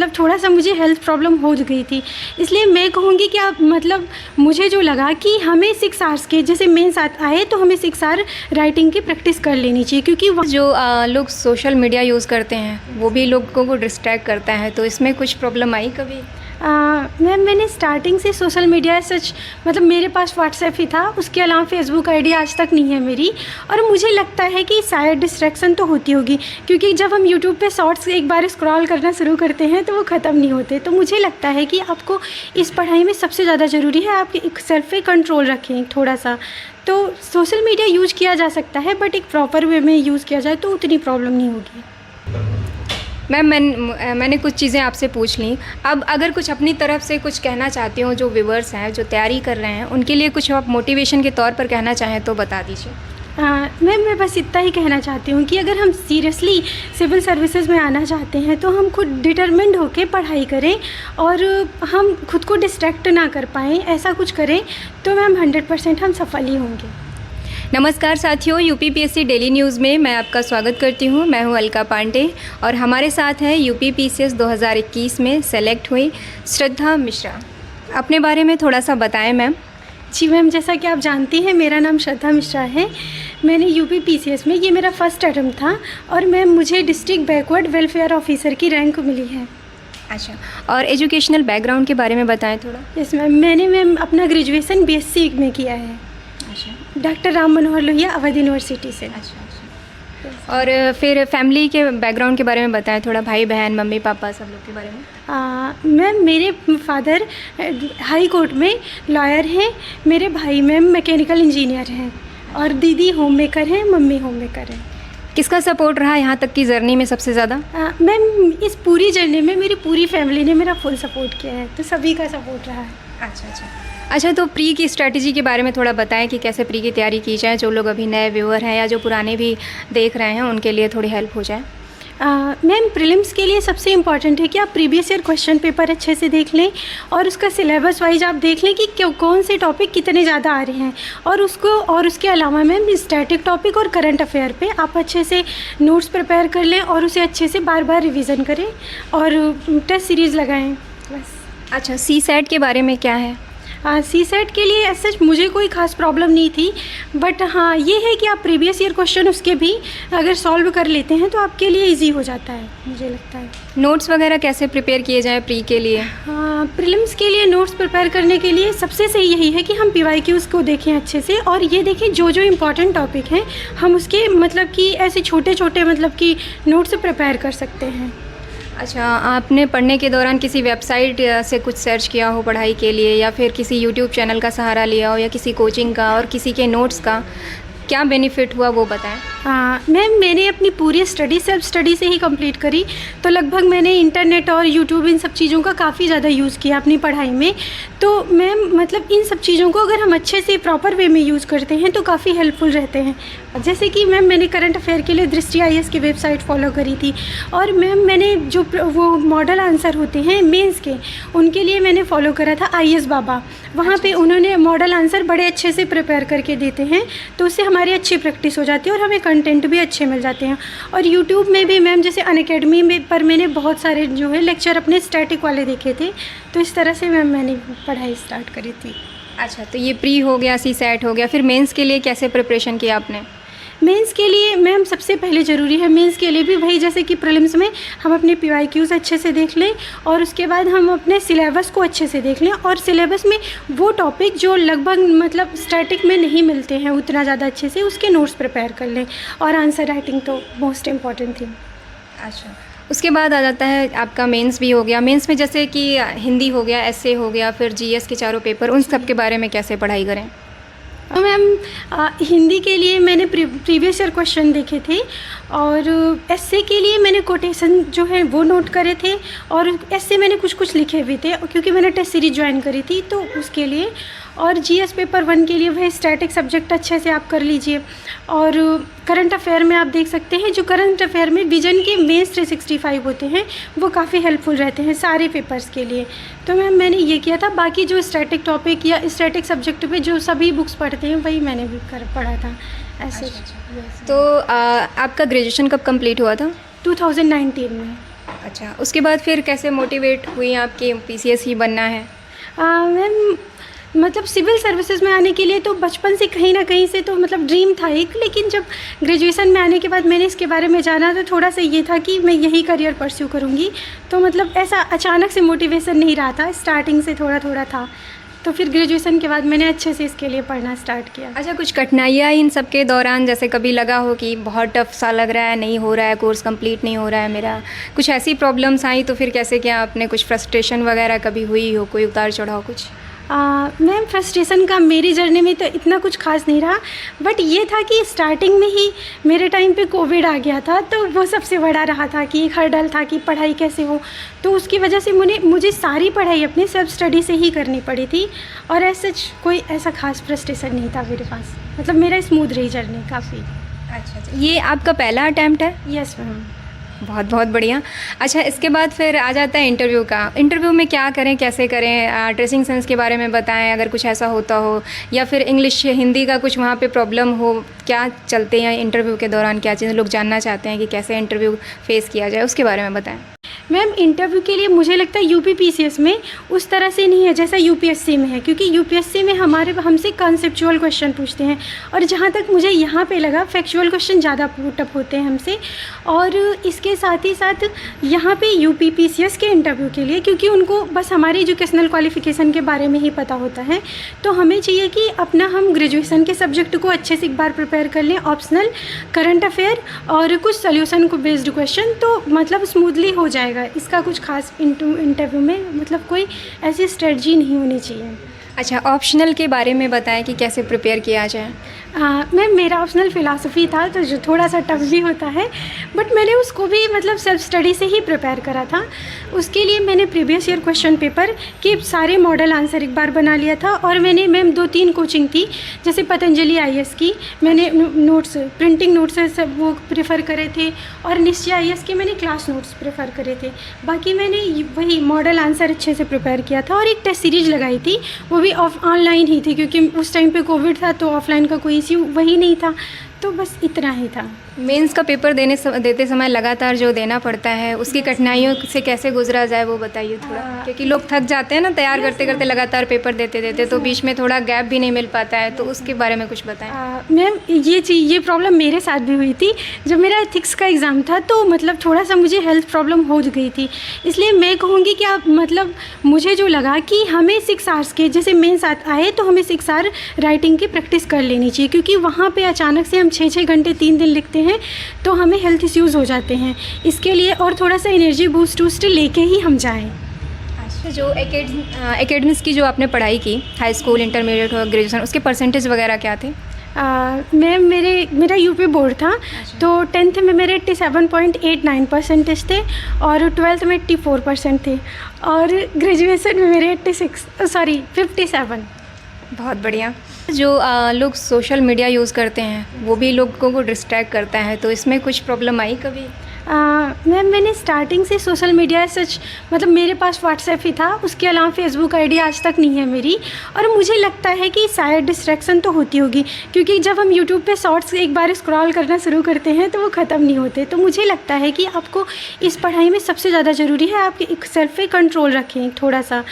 मतलब थोड़ा सा मुझे हेल्थ प्रॉब्लम हो गई थी, इसलिए मैं कहूँगी कि आप मतलब मुझे जो लगा कि हमें 6 आवर्स के जैसे मेंस आए तो हमें 6 आवर राइटिंग की प्रैक्टिस कर लेनी चाहिए, क्योंकि जो लोग सोशल मीडिया यूज़ करते हैं वो भी लोगों को डिस्ट्रैक्ट करता है, तो इसमें कुछ प्रॉब्लम आई कभी? मैम मैंने स्टार्टिंग से सोशल मीडिया सच मतलब मेरे पास व्हाट्सएप ही था, उसके अलावा फेसबुक आईडी आज तक नहीं है मेरी। और मुझे लगता है कि शायद डिस्ट्रैक्शन तो होती होगी, क्योंकि जब हम यूट्यूब पे शॉर्ट्स एक बार स्क्रॉल करना शुरू करते हैं तो वो ख़त्म नहीं होते। तो मुझे लगता है कि आपको इस पढ़ाई में सबसे ज़्यादा ज़रूरी है आप एक सेल्फ पे कंट्रोल रखें थोड़ा सा। तो सोशल मीडिया यूज किया जा सकता है, बट एक प्रॉपर वे में यूज़ किया जाए तो उतनी प्रॉब्लम नहीं होगी। मैम मैंने कुछ चीज़ें आपसे पूछ ली। अब अगर कुछ अपनी तरफ से कुछ कहना चाहती हूँ, जो व्यूअर्स हैं जो तैयारी कर रहे हैं उनके लिए कुछ आप मोटिवेशन के तौर पर कहना चाहें तो बता दीजिए। मैं बस इतना ही कहना चाहती हूँ कि अगर हम सीरियसली सिविल सर्विसेज में आना चाहते हैं तो हम खुद डिटरमिन्ड होकर पढ़ाई करें और हम खुद को डिस्ट्रैक्ट ना कर पाएँ, ऐसा कुछ करें तो मैम 100% हम सफल ही होंगे। नमस्कार साथियों, यूपीपीएससी डेली न्यूज़ में मैं आपका स्वागत करती हूँ। मैं हूँ अलका पांडे और हमारे साथ हैं यूपीपीसीएस 2021 में सेलेक्ट हुई श्रद्धा मिश्रा। अपने बारे में थोड़ा सा बताएं मैम। जी मैम, जैसा कि आप जानती हैं मेरा नाम श्रद्धा मिश्रा है। मैंने यूपीपीसीएस में ये मेरा फर्स्ट अटेम्प्ट था और मैम मुझे डिस्ट्रिक्ट बैकवर्ड वेलफेयर ऑफिसर की रैंक मिली है। अच्छा, और एजुकेशनल बैकग्राउंड के बारे में बताएं थोड़ा। यस मैम, मैंने अपना ग्रेजुएशन बीएससी में किया है। अच्छा, डॉक्टर राम मनोहर लोहिया अवध यूनिवर्सिटी से। अच्छा। और फिर फैमिली के बैकग्राउंड के बारे में बताएं थोड़ा, भाई बहन मम्मी पापा सब लोग के बारे में। मैम मेरे फादर हाई कोर्ट में लॉयर हैं, मेरे भाई मैम मैकेनिकल इंजीनियर हैं और दीदी होम मेकर हैं, मम्मी होम मेकर हैं। किसका सपोर्ट रहा यहाँ तक की जर्नी में सबसे ज़्यादा? मैम इस पूरी जर्नी में मेरी पूरी फैमिली ने मेरा फुल सपोर्ट किया है, तो सभी का सपोर्ट रहा है। अच्छा, तो प्री की स्ट्रैटेजी के बारे में थोड़ा बताएं कि कैसे प्री की तैयारी की जाए, जो लोग अभी नए व्यूअर हैं या जो पुराने भी देख रहे हैं उनके लिए थोड़ी हेल्प हो जाए। मैम प्रीलिम्स के लिए सबसे इम्पॉर्टेंट है कि आप प्रीवियस ईयर क्वेश्चन पेपर अच्छे से देख लें और उसका सिलेबस वाइज आप देख लें कि कौन से टॉपिक कितने ज़्यादा आ रहे हैं और उसके अलावा मैम स्टैटिक टॉपिक और करंट अफेयर पे आप अच्छे से नोट्स प्रिपेयर कर लें और उसे अच्छे से बार बार रिवीजन करें और टेस्ट सीरीज़ लगाएं बस। अच्छा, सीसैट के बारे में क्या है? सीसैट के लिए ऐसा मुझे कोई ख़ास प्रॉब्लम नहीं थी, बट हाँ ये है कि आप प्रीवियस ईयर क्वेश्चन उसके भी अगर सॉल्व कर लेते हैं तो आपके लिए इजी हो जाता है, मुझे लगता है। नोट्स वगैरह कैसे प्रिपेयर किए जाएँ प्री के लिए? हाँ, प्रीलिम्स के लिए नोट्स प्रिपेयर करने के लिए सबसे सही यही है कि हम PYQs को देखें अच्छे से और ये देखें जो जो इम्पोर्टेंट टॉपिक हैं हम उसके मतलब कि ऐसे छोटे छोटे मतलब कि नोट्स प्रिपेयर कर सकते हैं। अच्छा, आपने पढ़ने के दौरान किसी वेबसाइट से कुछ सर्च किया हो पढ़ाई के लिए या फिर किसी यूट्यूब चैनल का सहारा लिया हो या किसी कोचिंग का, और किसी के नोट्स का क्या बेनिफिट हुआ वो बताएं। मैम मैंने अपनी पूरी स्टडी सेल्फ स्टडी से ही कंप्लीट करी, तो लगभग मैंने इंटरनेट और यूट्यूब इन सब चीज़ों का काफ़ी ज़्यादा यूज़ किया अपनी पढ़ाई में। तो मैम मतलब इन सब चीज़ों को अगर हम अच्छे से प्रॉपर वे में यूज़ करते हैं तो काफ़ी हेल्पफुल रहते हैं। जैसे कि मैम मैंने करंट अफेयर के लिए दृष्टि IAS की वेबसाइट फॉलो करी थी और मैम मैंने जो वो मॉडल आंसर होते हैं मेंस के उनके लिए मैंने फॉलो करा था IAS बाबा। वहाँ पे उन्होंने मॉडल आंसर बड़े अच्छे से प्रिपेयर करके देते हैं, तो उससे हमारी अच्छी प्रैक्टिस हो जाती है और हमें कंटेंट भी अच्छे मिल जाते हैं। और यूट्यूब में भी मैम जैसे अनअकैडमी में पर मैंने बहुत सारे जो है लेक्चर अपने स्टैटिक वाले देखे थे, तो इस तरह से मैम मैंने पढ़ाई स्टार्ट करी थी। अच्छा, तो ये प्री हो गया, सीसैट हो गया, फिर मेंस के लिए कैसे प्रिपरेशन किया आपने? मेंस के लिए मैम सबसे पहले ज़रूरी है मेंस के लिए भी वही जैसे कि प्रीलिम्स में हम अपने PYQs अच्छे से देख लें और उसके बाद हम अपने सिलेबस को अच्छे से देख लें और सिलेबस में वो टॉपिक जो लगभग मतलब स्टैटिक में नहीं मिलते हैं उतना ज़्यादा अच्छे से उसके नोट्स प्रिपेयर कर लें और आंसर राइटिंग तो मोस्ट इम्पॉर्टेंट थी। अच्छा, उसके बाद आ जाता है आपका मेंस भी हो गया। मेंस में जैसे कि हिंदी हो गया, essay हो गया, फिर GS के चारों पेपर, उन सब के बारे में कैसे पढ़ाई करें? तो मैम हिंदी के लिए मैंने प्रीवियस ईयर क्वेश्चन देखे थे और एस्से के लिए मैंने कोटेशन जो है वो नोट करे थे और एस्से मैंने कुछ कुछ लिखे भी थे क्योंकि मैंने टेस्ट सीरीज ज्वाइन करी थी तो उसके लिए। और GS पेपर 1 के लिए वह स्टैटिक सब्जेक्ट अच्छे से आप कर लीजिए और करंट अफेयर में आप देख सकते हैं जो करंट अफेयर में विजन के मेंस 365 होते हैं वो काफ़ी हेल्पफुल रहते हैं सारे पेपर्स के लिए। तो मैम मैंने ये किया था, बाकी जो स्टैटिक टॉपिक या स्टैटिक सब्जेक्ट पे जो सभी बुक्स पढ़ते हैं वही मैंने भी पढ़ा था ऐसे। अच्छा। तो आपका ग्रेजुएशन कब कंप्लीट हुआ था? 2019 में। अच्छा, उसके बाद फिर कैसे मोटिवेट हुई आपकी पीसीएस ही बनना है? मैम मतलब सिविल सर्विसेज में आने के लिए तो बचपन से कहीं ना कहीं से तो मतलब ड्रीम था एक, लेकिन जब ग्रेजुएशन में आने के बाद मैंने इसके बारे में जाना तो थोड़ा सा ये था कि मैं यही करियर परस्यू करूँगी। तो मतलब ऐसा अचानक से मोटिवेशन नहीं रहा था, स्टार्टिंग से थोड़ा थोड़ा था। तो फिर ग्रेजुएशन के बाद मैंने अच्छे से इसके लिए पढ़ना स्टार्ट किया। अच्छा, कुछ कठिनाइयाँ इन सब के दौरान, जैसे कभी लगा हो कि बहुत टफ सा लग रहा है, नहीं हो रहा है, कोर्स कंप्लीट नहीं हो रहा है मेरा, कुछ ऐसी प्रॉब्लम्स आई तो फिर कैसे क्या आपने, कुछ फ्रस्ट्रेशन वगैरह कभी हुई हो, कोई उतार चढ़ाव कुछ? मैम फ्रस्ट्रेशन का मेरी जर्नी में तो इतना कुछ खास नहीं रहा, बट ये था कि स्टार्टिंग में ही मेरे टाइम पे कोविड आ गया था, तो वो सबसे बड़ा रहा था कि एक हर्डल था कि पढ़ाई कैसे हो। तो उसकी वजह से मुझे सारी पढ़ाई अपने सेल्फ स्टडी से ही करनी पड़ी थी, और ऐसा कोई ऐसा खास फ्रस्ट्रेशन नहीं था मेरे पास। मतलब मेरा स्मूथ रही जर्नी काफ़ी। अच्छा, ये आपका पहला अटैम्प्ट है? Yes ma'am. बहुत बहुत बढ़िया। अच्छा, इसके बाद फिर आ जाता है इंटरव्यू का। इंटरव्यू में क्या करें, कैसे करें, ड्रेसिंग सेंस के बारे में बताएं अगर कुछ ऐसा होता हो, या फिर इंग्लिश हिंदी का कुछ वहाँ पे प्रॉब्लम हो, क्या चलते हैं इंटरव्यू के दौरान, क्या चीज़ें लोग जानना चाहते हैं कि कैसे इंटरव्यू फेस किया जाए, उसके बारे में बताएं। मैम इंटरव्यू के लिए मुझे लगता है यूपीपीसीएस में उस तरह से नहीं है जैसा यूपीएससी में है, क्योंकि यूपीएससी में हमसे कॉन्सेप्चुअल क्वेश्चन पूछते हैं, और जहाँ तक मुझे यहाँ पे लगा फैक्चुअल क्वेश्चन ज़्यादा पुटअप होते हैं हमसे। और इसके साथ ही साथ यहाँ पे यूपीपीसीएस के इंटरव्यू के लिए, क्योंकि उनको बस हमारी एजुकेशनल क्वालिफिकेशन के बारे में ही पता होता है, तो हमें चाहिए कि अपना हम ग्रेजुएशन के सब्जेक्ट को अच्छे से एक बार प्रिपेयर कर लें, ऑप्शनल, करंट अफेयर और कुछ सोल्यूशन को बेस्ड क्वेश्चन, तो मतलब स्मूथली हो जाएगा। इसका कुछ खास इंटरव्यू में मतलब कोई ऐसी स्ट्रेटजी नहीं होनी चाहिए। अच्छा, ऑप्शनल के बारे में बताएं कि कैसे प्रिपेयर किया जाए। मैम मेरा ऑप्शनल फ़िलासफ़ी था, तो जो थोड़ा सा टफ भी होता है, बट मैंने उसको भी मतलब सेल्फ स्टडी से ही प्रिपेयर करा था। उसके लिए मैंने प्रीवियस ईयर क्वेश्चन पेपर के सारे मॉडल आंसर एक बार बना लिया था, और मैंने मैम 2-3 कोचिंग थी, जैसे पतंजलि IAS की मैंने नोट्स, प्रिंटिंग नोट्स सब वो प्रेफर करे थे, और निश्चय IAS के मैंने क्लास नोट्स प्रेफर करे थे। बाकी मैंने वही मॉडल आंसर अच्छे से प्रिपेयर किया था, और एक टेस्ट सीरीज लगाई थी, वो भी ऑनलाइन ही थी, क्योंकि उस टाइम पे कोविड था, तो ऑफलाइन का कोई इश्यू वही नहीं था। तो बस इतना ही था। मेंस का पेपर देते समय लगातार जो देना पड़ता है, उसकी कठिनाइयों से कैसे गुजरा जाए वो बताइए थोड़ा, क्योंकि लोग थक जाते हैं ना तैयार करते करते, लगातार पेपर देते तो बीच में थोड़ा गैप भी नहीं मिल पाता है, तो उसके बारे में कुछ बताएं। मैम ये प्रॉब्लम मेरे साथ भी हुई थी। जब मेरा एथिक्स का एग्ज़ाम था, तो मतलब थोड़ा सा मुझे हेल्थ प्रॉब्लम हो गई थी, इसलिए मैं कहूँगी कि आप मतलब मुझे जो लगा कि हमें 6 आवर्स के जैसे मेन साथ आए, तो हमें 6 आवर राइटिंग की प्रैक्टिस कर लेनी चाहिए, क्योंकि वहाँ पर अचानक से हम 6-6 घंटे 3 दिन लिखते हैं, तो हमें हेल्थ इश्यूज़ हो जाते हैं। इसके लिए और थोड़ा सा एनर्जी बूस्ट लेके ही हम जाएं। अच्छा, जो एकेडमिक्स की जो आपने पढ़ाई की, हाई स्कूल, इंटरमीडिएट और ग्रेजुएशन, उसके परसेंटेज वगैरह क्या थे? मैम मेरा यूपी बोर्ड था। अच्छा। तो 10th में मेरे 87.89 परसेंटेज थे, और 12th में 84% थे, और ग्रेजुएशन में मेरे 57। बहुत बढ़िया। जो लोग सोशल मीडिया यूज़ करते हैं, वो भी लोगों को डिस्ट्रैक्ट करता है, तो इसमें कुछ प्रॉब्लम आई कभी? मैम मैंने स्टार्टिंग से सोशल मीडिया सच मतलब मेरे पास व्हाट्सएप ही था, उसके अलावा फेसबुक आईडी आज तक नहीं है मेरी, और मुझे लगता है कि शायद डिस्ट्रैक्शन तो होती होगी, क्योंकि जब हम यूट्यूब पे शॉर्ट्स एक बार स्क्रॉल करना शुरू करते हैं तो वो ख़त्म नहीं होते। तो मुझे लगता है कि आपको इस पढ़ाई में सबसे ज़्यादा ज़रूरी है आपके एक सेल्फ पे कंट्रोल रखें थोड़ा सा।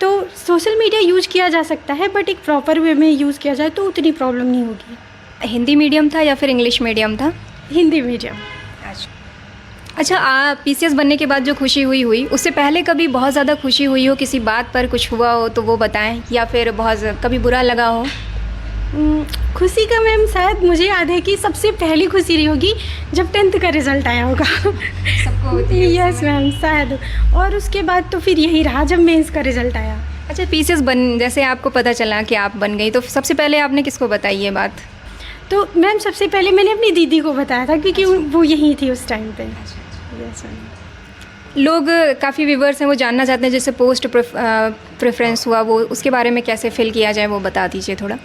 तो सोशल मीडिया यूज किया जा सकता है, बट एक प्रॉपर वे में यूज़ किया जाए तो उतनी प्रॉब्लम नहीं होगी। हिंदी मीडियम था या फिर इंग्लिश मीडियम था? हिंदी मीडियम। अच्छा, पीसीएस बनने के बाद जो खुशी हुई, उससे पहले कभी बहुत ज़्यादा खुशी हुई हो, किसी बात पर कुछ हुआ हो तो वो बताएं, या फिर बहुत कभी बुरा लगा हो? खुशी का मैम शायद मुझे याद है कि सबसे पहली खुशी रही होगी जब 10th का रिज़ल्ट आया होगा। सबको होती है। यस मैम, शायद। और उसके बाद तो फिर यही रहा जब मेंस का रिज़ल्ट आया। अच्छा, पीसीएस जैसे आपको पता चला कि आप बन गई, तो सबसे पहले आपने किसको बताई ये बात? तो मैम सबसे पहले मैंने अपनी दीदी को बताया था, क्योंकि वो यहीं थी उस टाइम पे। Yes ma'am. लोग काफ़ी व्यूवर्स हैं, वो जानना चाहते हैं जैसे पोस्ट प्रेफरेंस हुआ, वो उसके बारे में कैसे फिल किया जाए वो बता दीजिए थोड़ा।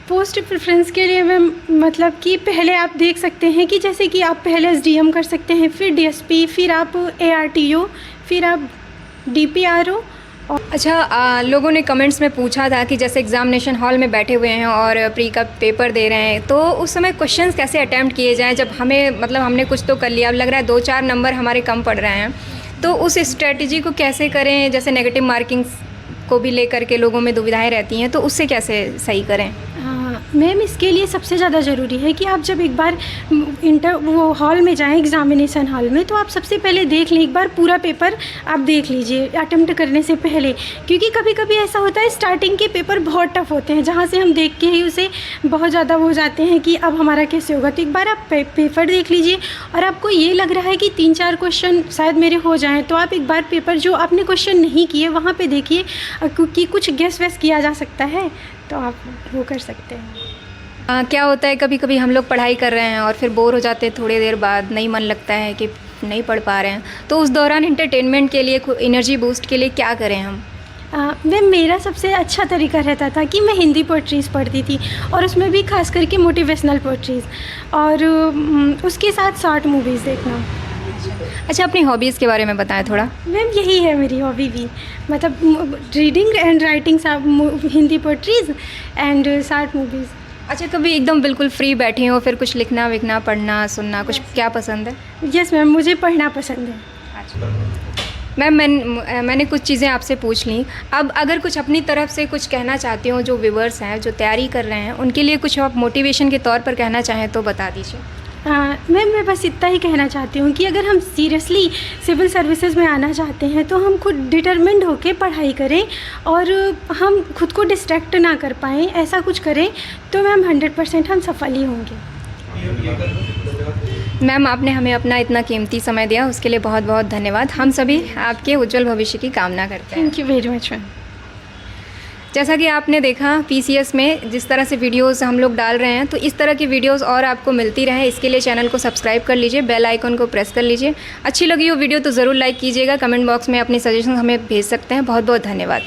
पोस्ट प्रेफरेंस के लिए मैम मतलब कि पहले आप देख सकते हैं कि जैसे कि आप पहले SDM कर सकते हैं, फिर DSP, फिर आप ARTO, फिर आप DPRO, अच्छा, लोगों ने कमेंट्स में पूछा था कि जैसे एग्जामिनेशन हॉल में बैठे हुए हैं और प्री का पेपर दे रहे हैं, तो उस समय क्वेश्चंस कैसे अटैम्प्ट किए जाएं जब हमें मतलब हमने कुछ तो कर लिया, अब लग रहा है 2-4 नंबर हमारे कम पड़ रहे हैं, तो उस स्ट्रेटजी को कैसे करें? जैसे नेगेटिव मार्किंग्स को भी लेकर के लोगों में दुविधाएं रहती हैं, तो उससे कैसे सही करें? मैम, इसके लिए सबसे ज़्यादा ज़रूरी है कि आप जब एक बार वो हॉल में जाएं, एग्ज़ामिनेशन हॉल में, तो आप सबसे पहले देख लें, एक बार पूरा पेपर आप देख लीजिए अटेम्प्ट करने से पहले, क्योंकि कभी कभी ऐसा होता है स्टार्टिंग के पेपर बहुत टफ होते हैं, जहाँ से हम देख के ही उसे बहुत ज़्यादा वो हो जाते हैं कि अब हमारा कैसे होगा। तो एक बार आप पेपर देख लीजिए और आपको ये लग रहा है कि 3-4 क्वेश्चन शायद मेरे हो जाएँ, तो आप एक बार पेपर जो आपने क्वेश्चन नहीं किए वहाँ पर देखिए, क्योंकि कुछ गेस वेस किया जा सकता है, तो आप वो कर सकते हैं। क्या होता है कभी कभी हम लोग पढ़ाई कर रहे हैं और फिर बोर हो जाते हैं, थोड़ी देर बाद नहीं मन लगता है कि नहीं पढ़ पा रहे हैं, तो उस दौरान एंटरटेनमेंट के लिए, एनर्जी बूस्ट के लिए क्या करें हम? मैम, मेरा सबसे अच्छा तरीका रहता था कि मैं हिंदी पोएट्रीज़ पढ़ती थी, और उसमें भी खास करके मोटिवेशनल पोएट्रीज़, और उसके साथ शॉर्ट मूवीज़ देखना। अच्छा, अपनी हॉबीज़ के बारे में बताएं थोड़ा। मैम, यही है मेरी हॉबी भी, मतलब reading and writing, Hindi poetries and short movies. अच्छा, कभी एकदम बिल्कुल फ्री बैठे हो, फिर कुछ लिखना विखना, पढ़ना सुनना, कुछ क्या पसंद है? यस मैम, मुझे पढ़ना पसंद है। मैम, मैंने कुछ चीज़ें आपसे पूछ ली, अब अगर कुछ अपनी तरफ से कुछ कहना चाहती हूँ, जो व्यूअर्स हैं जो तैयारी कर रहे हैं, उनके लिए कुछ आप मोटिवेशन के तौर पर कहना चाहें तो बता दीजिए। मैम, मैं बस इतना ही कहना चाहती हूँ कि अगर हम सीरियसली सिविल सर्विसेज में आना चाहते हैं तो हम खुद डिटरमिन्ड होकर पढ़ाई करें, और हम खुद को डिस्ट्रैक्ट ना कर पाएँ, ऐसा कुछ करें तो मैम 100% हम सफल ही होंगे। मैम, आपने हमें अपना इतना कीमती समय दिया, उसके लिए बहुत बहुत धन्यवाद। हम सभी आपके उज्जवल भविष्य की कामना करते हैं। Thank you very much ma'am. जैसा कि आपने देखा, पीसीएस में जिस तरह से वीडियोस हम लोग डाल रहे हैं, तो इस तरह की वीडियोस और आपको मिलती रहे, इसके लिए चैनल को सब्सक्राइब कर लीजिए, बेल आइकन को प्रेस कर लीजिए। अच्छी लगी हो वीडियो तो ज़रूर लाइक कीजिएगा, कमेंट बॉक्स में अपनी सजेशन हमें भेज सकते हैं। बहुत बहुत धन्यवाद।